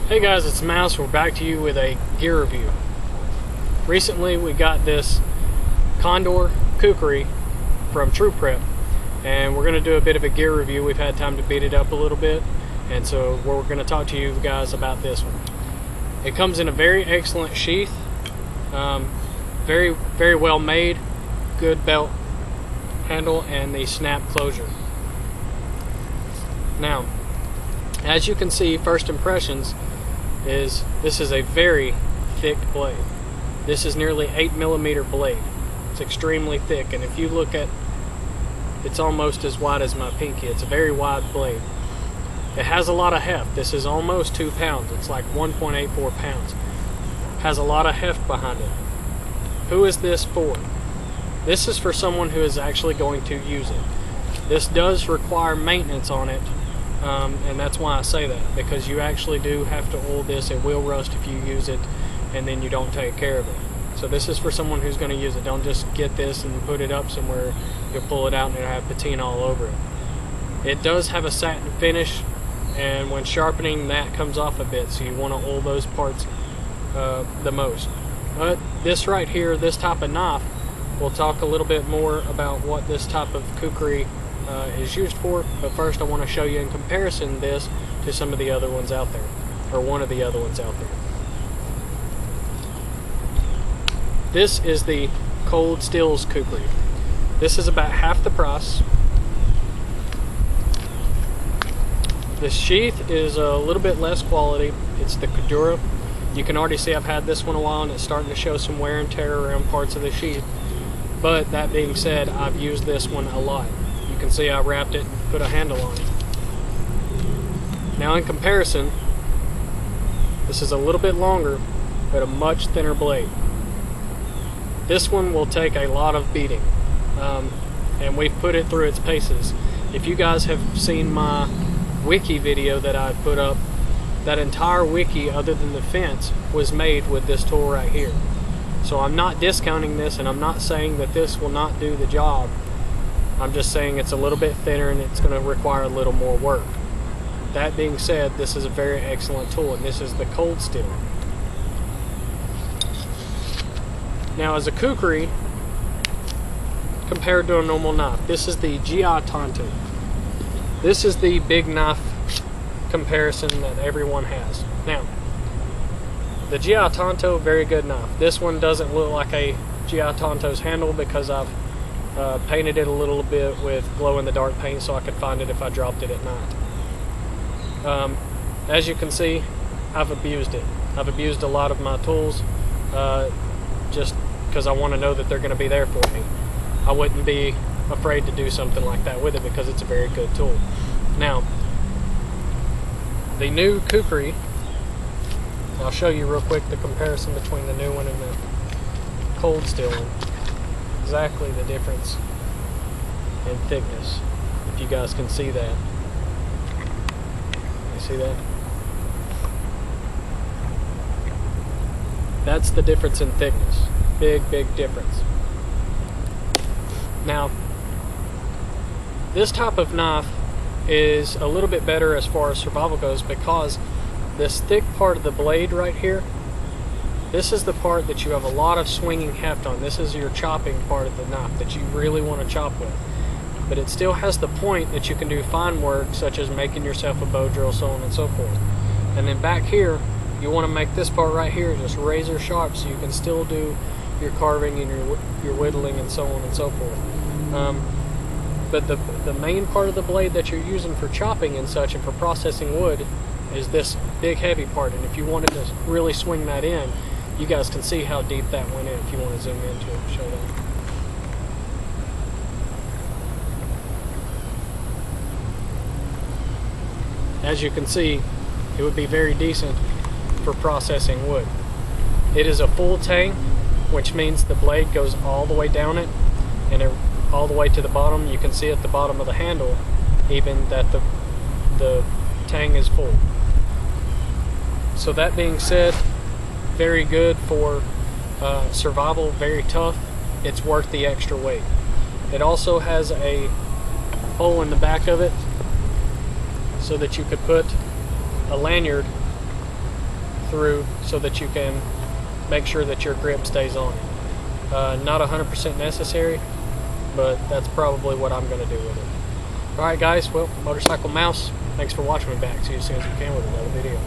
Hey guys, it's Mouse. We're back to you with a gear review. Recently we got this Condor Kukri from True Prep, and we're going to do a bit of a gear review. We've had time to beat it up a little bit, and so we're going to talk to you guys about this one. It comes in a very excellent sheath, very well made, good belt handle, and the snap closure. Now, as you can see, first impressions is this is a very thick blade. This is nearly 8mm blade. It's extremely thick, and if you look at, it's almost as wide as my pinky. It's a very wide blade. It has a lot of heft. This is almost 2 pounds. It's like 1.84 pounds. Has a lot of heft behind it. Who is this for? This is for someone who is actually going to use it. This does require maintenance on it. And that's why I say that, because you actually do have to oil this. It will rust if you use it and then you don't take care of it. So this is for someone who's going to use it. Don't just get this and put it up somewhere. You'll pull it out and it'll have patina all over it. It does have a satin finish, and when sharpening that comes off a bit, so you want to oil those parts the most. But this right here, this type of knife, we'll talk a little bit more about what this type of kukri is used for, but first I want to show you in comparison this to some of the other ones out there, or one of the other ones out there. This is the Cold Steels Kukri. This is about half the price. The sheath is a little bit less quality. It's the Condor. You can already see I've had this one a while and it's starting to show some wear and tear around parts of the sheath. But that being said, I've used this one a lot. You can see I wrapped it and put a handle on it. Now in comparison, this is a little bit longer, but a much thinner blade. This one will take a lot of beating, and we've put it through its paces. If you guys have seen my wiki video that I put up, that entire wiki, other than the fence, was made with this tool right here. So I'm not discounting this, and I'm not saying that this will not do the job. I'm just saying it's a little bit thinner and it's going to require a little more work. That being said, this is a very excellent tool, and this is the Cold Steel. Now, as a kukri, compared to a normal knife, this is the cant. This is the big knife comparison that everyone has. Now, the cant, very good knife. This one doesn't look like a canto's handle because I've painted it a little bit with glow-in-the-dark paint so I could find it if I dropped it at night. As you can see, I've abused it. I've abused a lot of my tools just because I want to know that they're going to be there for me. I wouldn't be afraid to do something like that with it because it's a very good tool. Now, the new kukri, I'll show you real quick the comparison between the new one and the Cold Steel one. Exactly the difference in thickness, if you guys can see that. You see that? That's the difference in thickness. Big difference. Now, this type of knife is a little bit better as far as survival goes because this thick part of the blade right here, this is the part that you have a lot of swinging heft on. This is your chopping part of the knife that you really want to chop with. But it still has the point that you can do fine work, such as making yourself a bow drill, so on and so forth. And then back here, you want to make this part right here just razor sharp so you can still do your carving and your whittling and so on and so forth. But the main part of the blade that you're using for chopping and such and for processing wood is this big heavy part. And if you wanted to really swing that in, you guys can see how deep that went in if you want to zoom into it and show that. As you can see, it would be very decent for processing wood. It is a full tang, which means the blade goes all the way down it and all the way to the bottom. You can see at the bottom of the handle even that the tang is full. So that being said, very good for survival, very tough. It's worth the extra weight. It also has a hole in the back of it so that you could put a lanyard through so that you can make sure that your grip stays on it. Not 100% necessary, but that's probably what I'm going to do with it. Alright guys, well, Motorcycle Mouse, thanks for watching me back. See you as soon as you can with another video.